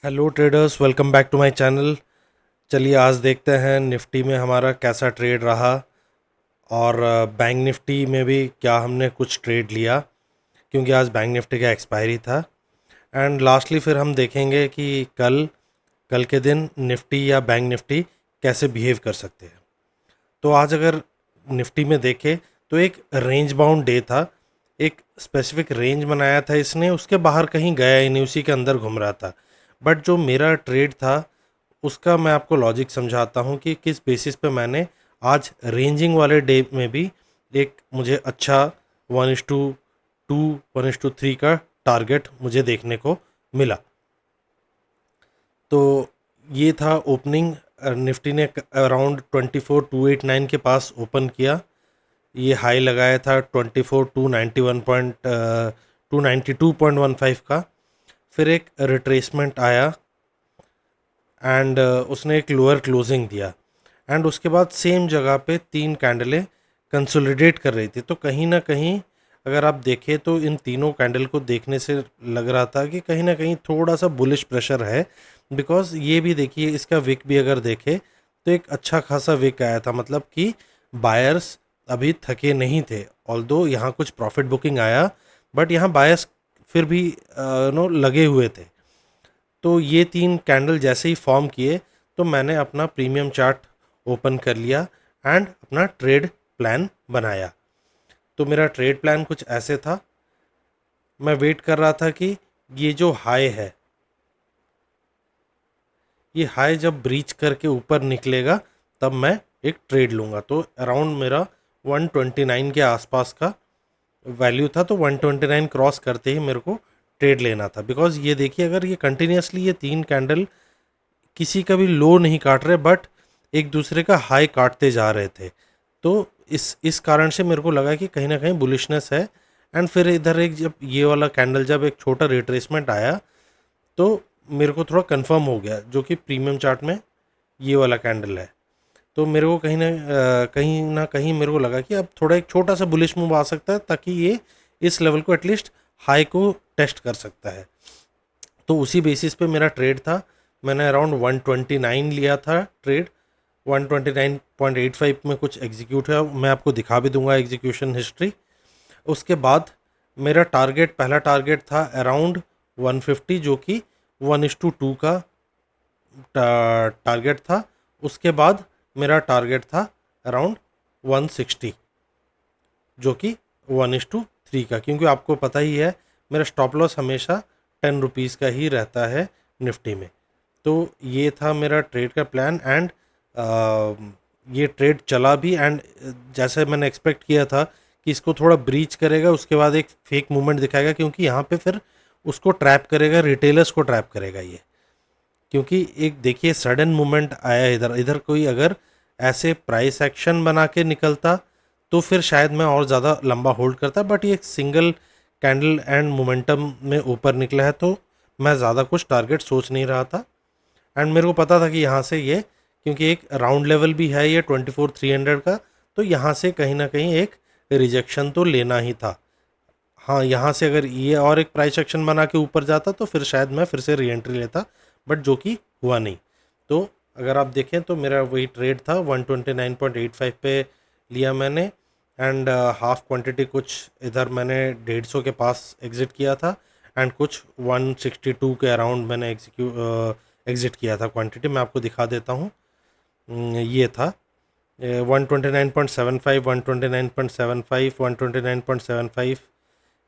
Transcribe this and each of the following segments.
Hello traders, welcome back to my channel. चलिए आज देखते हैं निफ्टी में हमारा कैसा ट्रेड रहा और बैंक निफ्टी में भी क्या हमने कुछ ट्रेड लिया, क्योंकि आज बैंक निफ्टी का एक्सपायरी था। एंड लास्टली फिर हम देखेंगे कि कल कल के दिन निफ्टी या बैंक निफ्टी कैसे बिहेव कर सकते हैं। तो आज अगर निफ्टी में देखें तो एक रेंज बाउंड डे था। एक स्पेसिफिक रेंज बनाया था इसने, उसके बाहर कहीं गया ही नहीं, उसी के अंदर घूम रहा था। बट जो मेरा ट्रेड था उसका मैं आपको लॉजिक समझाता हूँ कि किस बेसिस पे मैंने आज रेंजिंग वाले डे में भी एक मुझे अच्छा 1:2 1:3 का टारगेट मुझे देखने को मिला। तो ये था ओपनिंग। निफ्टी ने अराउंड 24,289 के पास ओपन किया। ये हाई लगाया था 24,291.292.15 का। फिर एक रिट्रेसमेंट आया एंड उसने एक लोअर क्लोजिंग दिया। एंड उसके बाद सेम जगह पे तीन कैंडलें कंसोलिडेट कर रही थी। तो कहीं ना कहीं अगर आप देखें तो इन तीनों कैंडल को देखने से लग रहा था कि कहीं ना कहीं थोड़ा सा बुलिश प्रेशर है। बिकॉज ये भी देखिए, इसका विक भी अगर देखें तो एक अच्छा खासा विक आया था, मतलब कि बायर्स अभी थके नहीं थे। ऑल्दो यहाँ कुछ प्रॉफिट बुकिंग आया, बट यहाँ बायर्स फिर भी लगे हुए थे। तो ये तीन कैंडल जैसे ही फॉर्म किए तो मैंने अपना प्रीमियम चार्ट ओपन कर लिया एंड अपना ट्रेड प्लान बनाया। तो मेरा ट्रेड प्लान कुछ ऐसे था। मैं वेट कर रहा था कि ये जो हाई है, ये हाई जब ब्रीच करके ऊपर निकलेगा तब मैं एक ट्रेड लूँगा। तो अराउंड मेरा 129 के आसपास का वैल्यू था। तो 129 क्रॉस करते ही मेरे को ट्रेड लेना था। बिकॉज ये देखिए, अगर ये कंटिन्यूसली ये तीन कैंडल किसी का भी लो नहीं काट रहे, बट एक दूसरे का हाई काटते जा रहे थे, तो इस कारण से मेरे को लगा कि कहीं ना कहीं बुलिशनेस है। एंड फिर इधर एक जब ये वाला कैंडल, जब एक छोटा रिट्रेसमेंट आया, तो मेरे को थोड़ा कंफर्म हो गया, जो कि प्रीमियम चार्ट में ये वाला कैंडल है। तो मेरे को कहीं ना कहीं मेरे को लगा कि अब थोड़ा एक छोटा सा बुलिश मूव आ सकता है, ताकि ये इस लेवल को एटलीस्ट हाई को टेस्ट कर सकता है। तो उसी बेसिस पे मेरा ट्रेड था। मैंने अराउंड 129 लिया था ट्रेड। 129.85 में कुछ एग्जीक्यूट है, मैं आपको दिखा भी दूंगा एग्जीक्यूशन हिस्ट्री। उसके बाद मेरा टारगेट, पहला टारगेट था अराउंड 150, जो कि 1:2 का टारगेट था। उसके बाद मेरा टारगेट था अराउंड 160, जो कि 1:3 का, क्योंकि आपको पता ही है मेरा स्टॉप लॉस हमेशा 10 रुपीज़ का ही रहता है निफ्टी में। तो ये था मेरा ट्रेड का प्लान। एंड ये ट्रेड चला भी। एंड जैसे मैंने एक्सपेक्ट किया था कि इसको थोड़ा ब्रीच करेगा, उसके बाद एक फेक मूवमेंट दिखाएगा, क्योंकि यहाँ पे फिर उसको ट्रैप करेगा, रिटेलर्स को ट्रैप करेगा ये। क्योंकि एक देखिए सडन मूवमेंट आया इधर, इधर कोई अगर ऐसे प्राइस एक्शन बना के निकलता तो फिर शायद मैं और ज़्यादा लंबा होल्ड करता। बट ये एक सिंगल कैंडल एंड मोमेंटम में ऊपर निकला है, तो मैं ज़्यादा कुछ टारगेट सोच नहीं रहा था। एंड मेरे को पता था कि यहाँ से ये, क्योंकि एक राउंड लेवल भी है ये 24,300 का, तो यहाँ से कहीं ना कहीं एक रिजेक्शन तो लेना ही था। हाँ, यहाँ से अगर ये और एक प्राइस एक्शन बना के ऊपर जाता तो फिर शायद मैं फिर से री एंट्री लेता, बट जो कि हुआ नहीं। तो अगर आप देखें तो मेरा वही ट्रेड था, 129.85 पे लिया मैंने। एंड हाफ क्वांटिटी कुछ इधर मैंने 150 के पास एग्ज़िट किया था। एंड कुछ 162 के अराउंड मैंने एग्ज़िट किया था क्वांटिटी। मैं आपको दिखा देता हूँ। ये था 129.75, 129.75, 129.75,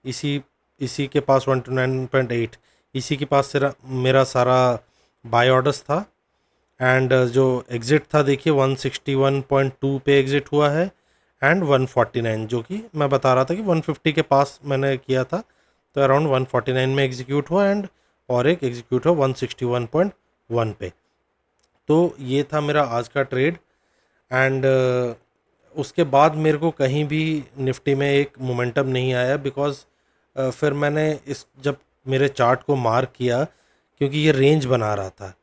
इसी इसी के पास 129.8, इसी के पास मेरा सारा बाय ऑर्डर्स था। एंड जो एग्ज़िट था देखिए 161.2 पे एग्ज़िट हुआ है। एंड 149, जो कि मैं बता रहा था कि 150 के पास मैंने किया था, तो अराउंड 149 में एग्जीक्यूट हुआ। एंड और एक एग्जीक्यूट हुआ 161.1 पे। तो ये था मेरा आज का ट्रेड। एंड उसके बाद मेरे को कहीं भी निफ्टी में एक मोमेंटम नहीं आया। बिकॉज फिर मैंने इस जब मेरे चार्ट को मार्क किया, क्योंकि ये रेंज बना रहा था,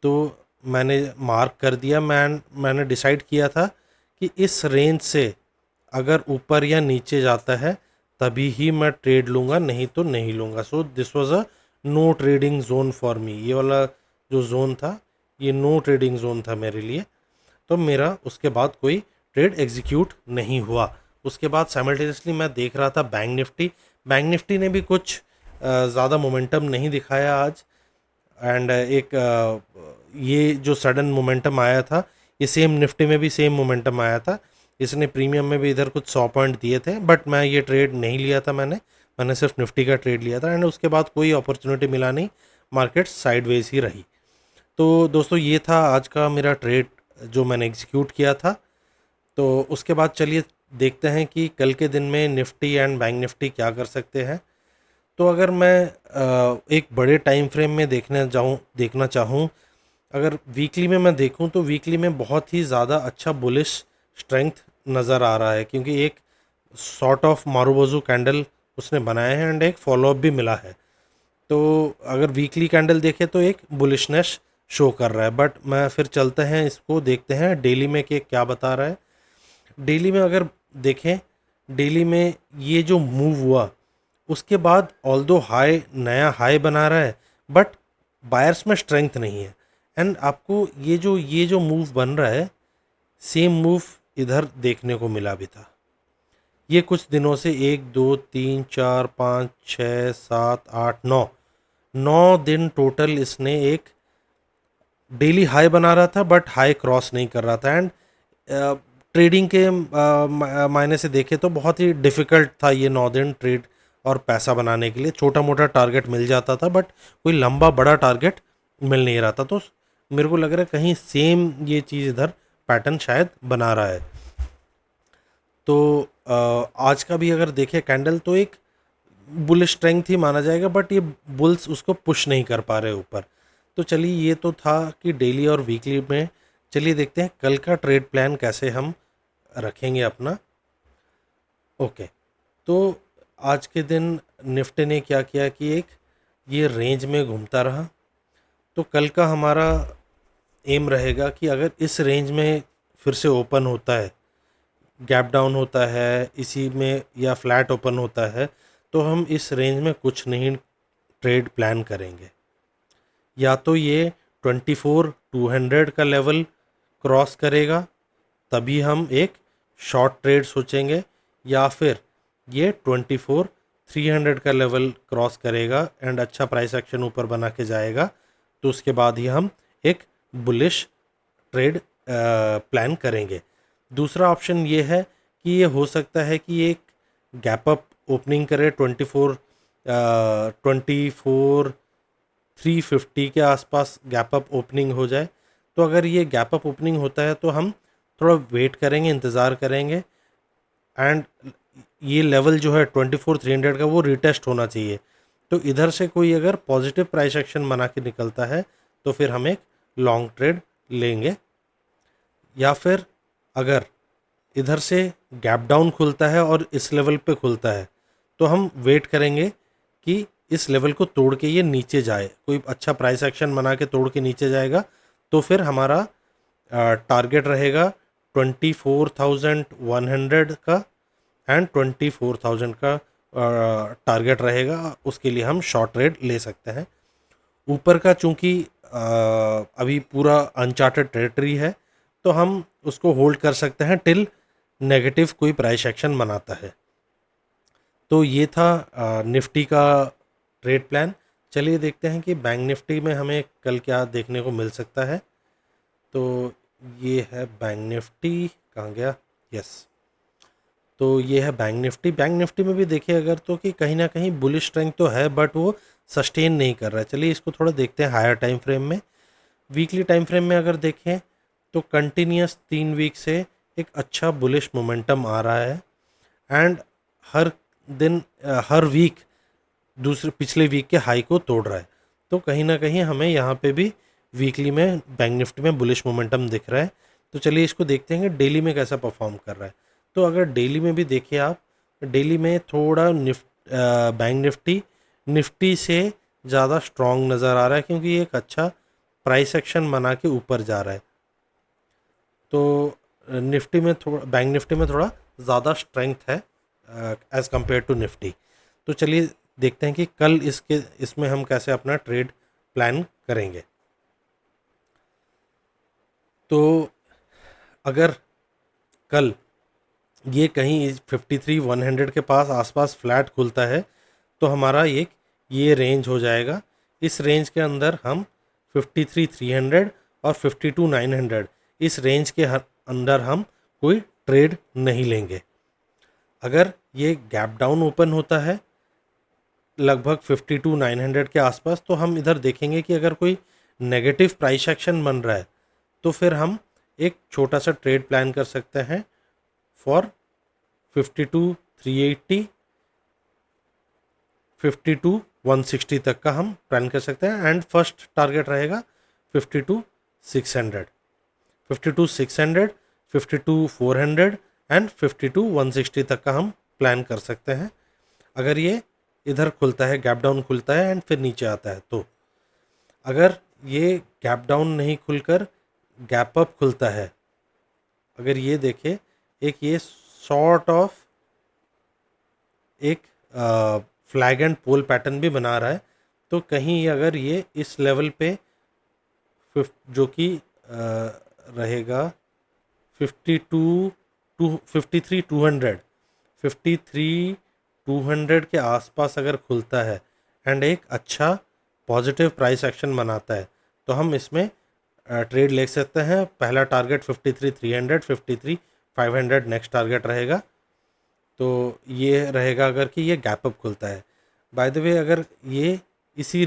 तो मैंने मार्क कर दिया। मैंने डिसाइड किया था कि इस रेंज से अगर ऊपर या नीचे जाता है तभी ही मैं ट्रेड लूँगा, नहीं तो नहीं लूँगा। So this was a no trading zone for me, ये वाला जो जोन था ये नो ट्रेडिंग जोन था मेरे लिए। तो मेरा उसके बाद कोई ट्रेड एग्जीक्यूट नहीं हुआ। उसके बाद साइमल्टेनियसली मैं देख रहा था बैंक निफ्टी ने भी कुछ ज़्यादा मोमेंटम नहीं दिखाया आज। एंड ये जो सडन मोमेंटम आया था ये सेम निफ्टी में भी सेम मोमेंटम आया था। इसने प्रीमियम में भी इधर कुछ 100 पॉइंट दिए थे, बट मैं ये ट्रेड नहीं लिया था, मैंने सिर्फ निफ्टी का ट्रेड लिया था। एंड उसके बाद कोई अपॉर्चुनिटी मिला नहीं, मार्केट साइडवेज ही रही। तो दोस्तों ये था आज का मेरा ट्रेड जो मैंने एग्जीक्यूट किया था। तो उसके बाद चलिए देखते हैं कि कल के दिन में निफ्टी एंड बैंक निफ्टी क्या कर सकते हैं। तो अगर मैं एक बड़े टाइम फ्रेम में देखना चाहूँ, अगर वीकली में मैं देखूं तो वीकली में बहुत ही ज़्यादा अच्छा बुलिश स्ट्रेंथ नज़र आ रहा है, क्योंकि एक सॉर्ट ऑफ मारूबोजू कैंडल उसने बनाया है एंड एक फॉलोअप भी मिला है। तो अगर वीकली कैंडल देखें तो एक बुलिशनेस शो कर रहा है। बट मैं फिर चलते हैं, इसको देखते हैं डेली में कि क्या बता रहा है। डेली में अगर देखें, डेली में ये जो मूव हुआ उसके बाद ऑल्दो नया हाई बना रहा है, बट बायर्स में स्ट्रेंथ नहीं है। एंड आपको ये जो मूव बन रहा है, सेम मूव इधर देखने को मिला भी था। ये कुछ दिनों से 1 2 3 4 5 6 7 8 9 दिन इसने एक डेली हाई बना रहा था, बट हाई क्रॉस नहीं कर रहा था। एंड ट्रेडिंग के मायने से देखे तो बहुत ही डिफ़िकल्ट था ये 9 दिन ट्रेड और पैसा बनाने के लिए। छोटा मोटा टारगेट मिल जाता था, बट कोई लंबा बड़ा टारगेट मिल नहीं रहा था। तो मेरे को लग रहा है कहीं सेम ये चीज़ इधर पैटर्न शायद बना रहा है। तो आज का भी अगर देखें कैंडल तो एक बुलिश स्ट्रेंथ ही माना जाएगा, बट ये बुल्स उसको पुश नहीं कर पा रहे ऊपर। तो चलिए ये तो था कि डेली और वीकली में। चलिए देखते हैं कल का ट्रेड प्लान कैसे हम रखेंगे अपना। ओके, तो आज के दिन निफ्टी ने क्या किया कि एक ये रेंज में घूमता रहा। तो कल का हमारा एम रहेगा कि अगर इस रेंज में फिर से ओपन होता है, गैप डाउन होता है इसी में या फ्लैट ओपन होता है, तो हम इस रेंज में कुछ नहीं ट्रेड प्लान करेंगे। या तो ये 24,200 का लेवल क्रॉस करेगा तभी हम एक शॉर्ट ट्रेड सोचेंगे, या फिर ये 24,300 का लेवल क्रॉस करेगा एंड अच्छा प्राइस एक्शन ऊपर बना के जाएगा, तो उसके बाद ही हम एक बुलिश ट्रेड प्लान करेंगे। दूसरा ऑप्शन ये है कि ये हो सकता है कि एक गैप अप ओपनिंग करे 24,350 के आसपास गैप अप ओपनिंग हो जाए। तो अगर ये गैप अप ओपनिंग होता है तो हम थोड़ा वेट करेंगे, इंतज़ार करेंगे। एंड ये लेवल जो है 24,300 का वो रिटेस्ट होना चाहिए। तो इधर से कोई अगर पॉजिटिव प्राइस एक्शन बना के निकलता है तो फिर हम एक लॉन्ग ट्रेड लेंगे। या फिर अगर इधर से गैप डाउन खुलता है और इस लेवल पे खुलता है तो हम वेट करेंगे कि इस लेवल को तोड़ के ये नीचे जाए, कोई अच्छा प्राइस एक्शन बना के तोड़ के नीचे जाएगा तो फिर हमारा टारगेट रहेगा 24,100 का एंड 24,000 का टारगेट रहेगा। उसके लिए हम शॉर्ट ट्रेड ले सकते हैं। ऊपर का चूँकि अभी पूरा अनचार्टेड टेरिटरी है तो हम उसको होल्ड कर सकते हैं टिल नेगेटिव कोई प्राइस एक्शन बनाता है। तो ये था निफ्टी का ट्रेड प्लान। चलिए देखते हैं कि बैंक निफ्टी में हमें कल क्या देखने को मिल सकता है। तो ये है बैंक निफ्टी, कहाँ गया, यस। तो ये है बैंक निफ्टी में भी देखिए अगर तो कि कहीं ना कहीं बुलिश स्ट्रेंथ तो है, बट वो सस्टेन नहीं कर रहा है। चलिए इसको थोड़ा देखते हैं हायर टाइम फ्रेम में। वीकली टाइम फ्रेम में अगर देखें तो कंटिन्यूस 3 वीक से एक अच्छा बुलिश मोमेंटम आ रहा है। एंड हर दिन हर वीक दूसरे पिछले वीक के हाई को तोड़ रहा है। तो कहीं ना कहीं हमें यहाँ पे भी वीकली में बैंक निफ्टी में बुलिश मोमेंटम दिख रहा है। तो चलिए इसको देखते हैं कि डेली में कैसा परफॉर्म कर रहा है। तो अगर डेली में भी देखिए आप, डेली में थोड़ा बैंक निफ्टी से ज़्यादा स्ट्रॉन्ग नज़र आ रहा है, क्योंकि एक अच्छा प्राइस एक्शन बना के ऊपर जा रहा है। तो बैंक निफ्टी में थोड़ा ज़्यादा स्ट्रेंथ है एज़ कम्पेयर टू निफ्टी। तो चलिए देखते हैं कि कल इसमें हम कैसे अपना ट्रेड प्लान करेंगे। तो अगर कल ये कहीं 53,100 के पास आसपास फ्लैट खुलता है तो हमारा ये रेंज हो जाएगा। इस रेंज के अंदर हम 53,300 और 52,900 इस रेंज के अंदर हम कोई ट्रेड नहीं लेंगे। अगर ये गैप डाउन ओपन होता है लगभग 52,900 के आसपास तो हम इधर देखेंगे कि अगर कोई नेगेटिव प्राइस एक्शन बन रहा है तो फिर हम एक छोटा सा ट्रेड प्लान कर सकते हैं फॉर 52,380 52,160 तक का हम प्लान कर सकते हैं। एंड फर्स्ट टारगेट रहेगा 52,600 52,600 52,400 एंड 52,160 तक का हम प्लान कर सकते हैं। अगर ये इधर खुलता है, गैप डाउन खुलता है एंड फिर नीचे आता है तो अगर ये गैप डाउन नहीं खुलकर गैप अप खुलता है, अगर ये देखें एक ये सॉर्ट ऑफ एक फ्लैग एंड पोल पैटर्न भी बना रहा है, तो कहीं अगर ये इस लेवल पे जो कि रहेगा 53,200 के आसपास अगर खुलता है एंड एक अच्छा पॉजिटिव प्राइस एक्शन बनाता है तो हम इसमें ट्रेड ले सकते हैं। पहला टारगेट 53,300 53,500 नेक्स्ट टारगेट रहेगा। तो ये रहेगा अगर कि ये गैप अप खुलता है। बाय द वे अगर ये इसी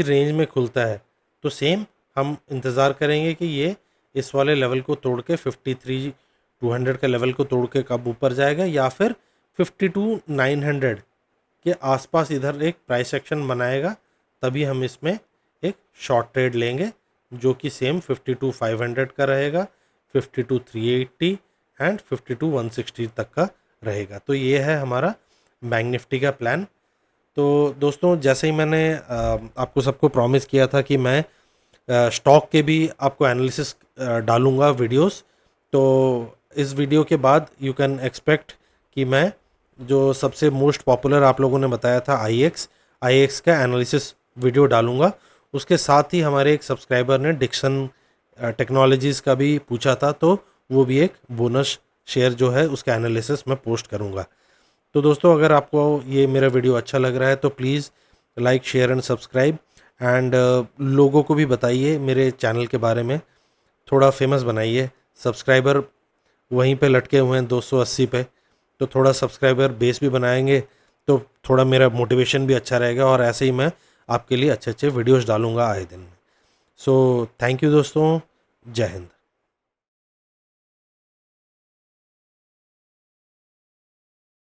रेंज में खुलता है तो सेम हम इंतज़ार करेंगे कि ये इस वाले लेवल को तोड़ के 53,200 के लेवल को तोड़ के कब ऊपर जाएगा या फिर 52,900 के आसपास इधर एक प्राइस एक्शन बनाएगा, तभी हम इसमें एक शॉर्ट ट्रेड लेंगे जो कि सेम 52,500 का रहेगा, 52,380 एंड 52,160 तक का रहेगा। तो ये है हमारा बैंक निफ्टी का प्लान। तो दोस्तों जैसे ही मैंने आपको सबको प्रॉमिस किया था कि मैं स्टॉक के भी आपको एनालिसिस डालूंगा वीडियोस, तो इस वीडियो के बाद यू कैन एक्सपेक्ट कि मैं जो सबसे मोस्ट पॉपुलर आप लोगों ने बताया था IEX का एनालिसिस वीडियो डालूंगा। उसके साथ ही हमारे एक सब्सक्राइबर ने डिक्सन टेक्नोलॉजीज़ का भी पूछा था, तो वो भी एक बोनस शेयर जो है उसका एनालिसिस मैं पोस्ट करूंगा। तो दोस्तों अगर आपको ये मेरा वीडियो अच्छा लग रहा है तो please like share and subscribe and लोगों को भी बताइए मेरे चैनल के बारे में, थोड़ा फेमस बनाइए। सब्सक्राइबर वहीं पे लटके हुए हैं 280 पे, तो थोड़ा सब्सक्राइबर बेस भी बनाएंगे तो थोड़ा मेरा मोटिवेशन भी अच्छा रहेगा और ऐसे ही मैं आपके लिए अच्छे अच्छे वीडियोस डालूंगा आए दिन। सो थैंक यू दोस्तों, जय हिंद।